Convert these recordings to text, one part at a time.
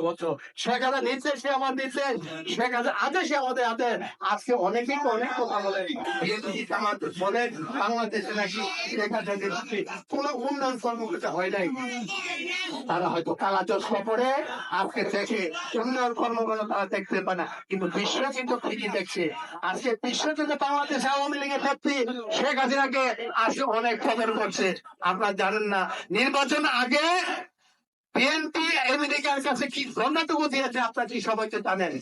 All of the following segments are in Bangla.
বছর শেখ হাসিনা নির্দেশে আমার নির্দেশ, শেখ হাসিনা আদেশে আমাদের হাতে। আজকে অনেকেই অনেক কথা বলে, বলে বাংলাদেশে নাকি শেখ হাসিনা কোন উন্নয়ন কর্মকর্তা হয় নাই। তারা হয়তো কালা চশমা পরে আজকে দেখে উন্নয়ন কর্মকর্তা তারা দেখতে পায় না, কিন্তু বিশ্ব কিন্তু ঠিকই দেখছে। আজকে বিশ্ব কিন্তু বাংলাদেশ আওয়ামী লীগের নেত্রী শেখ হাসিনাকে আজকে অনেক কদর করছে। আপনারা জানেন না, নির্বাচন আগে বিএনপি আমেরিকার কাছে কি ধন্যটুকু দিয়েছে আপনারা কি সবাই তো জানেন।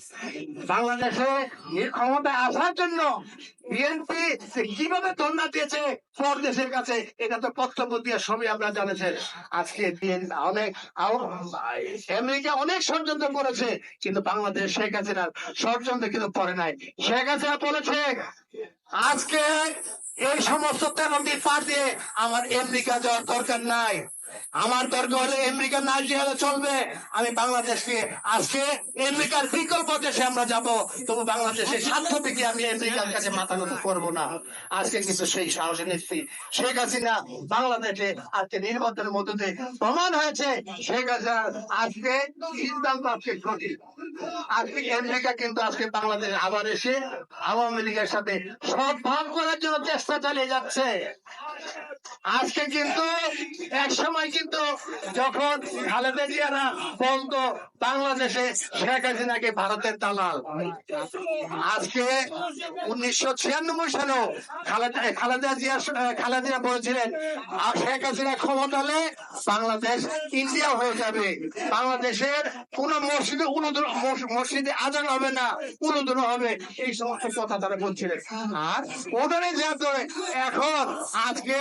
বাংলাদেশে ক্ষমতায় আসার জন্য বিএনপি কিভাবে ধন্যা দিয়েছে পরদেশের কাছে, এটা তো বক্তব্য দিয়ে সবই আমরা জানেছেন। আজকে অনেক আমেরিকা অনেক ষড়যন্ত্র করেছে, কিন্তু বাংলাদেশ শেখ হাসিনার ষড়যন্ত্র কিন্তু করে নাই। শেখ হাসিনা বলেছে আজকে এই সমস্ত তেরোটি পার দিয়ে আমার আমেরিকা যাওয়ার দরকার নাই, আমার দরকার হলে আমেরিকা না গেলে চলবে, আমি বাংলাদেশকে আজকে আমেরিকার বিকল্প দেশে আমরা যাব, তবু বাংলাদেশের স্বার্থ থেকে আমি আমেরিকার কাছে মাথা নত করবো না। আজকে কিন্তু সেই সাহসী নেত্রী শেখ হাসিনা বাংলাদেশে আজকে নির্বাচনের মধ্য দিয়ে প্রমাণ হয়েছে শেখ হাসিনা আজকে সিদ্ধান্ত আজকে সঠিক। আজকে আমেরিকা কিন্তু আজকে বাংলাদেশ আবার এসে আওয়ামী লীগের সাথে সদ্ভাব করার জন্য চেষ্টা চালিয়ে যাচ্ছে। আজকে কিন্তু এক সময় কিন্তু যখন খালেদা জিয়ারা বলতো বাংলাদেশে শেখ হাসিনাকে ভারতের দালাল, আজকে 1996 সালেও খালেদা জিয়া বলেছিলেন শেখ হাসিনা ক্ষমতা হলে বাংলাদেশ ইন্ডিয়া হয়ে যাবে, বাংলাদেশের কোন মসজিদে আজান হবে না, উলুদুল হবে, এই সমস্ত কথা তারা বলছিলেন। আর ওদের এখন আজকে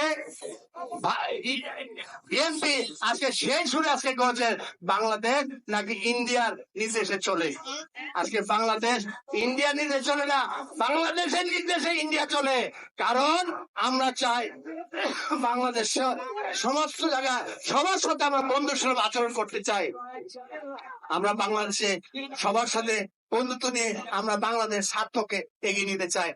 বিএনপি আজকে সেই সুরে আজকে করছে বাংলাদেশ নাকি ইন্ডিয়ার নির্দেশে চলে। আজকে বাংলাদেশ ইন্ডিয়ার নির্দেশে চলে না, বাংলাদেশের নির্দেশে ইন্ডিয়া চলে। কারণ আমরা চাই বাংলাদেশ সমস্ত জায়গায় সবার সাথে আমরা বন্ধুর সুলভ আচরণ করতে চাই। আমরা বাংলাদেশে সবার সাথে বন্ধুত্ব নিয়ে আমরা বাংলাদেশ স্বার্থকে এগিয়ে নিতে চাই।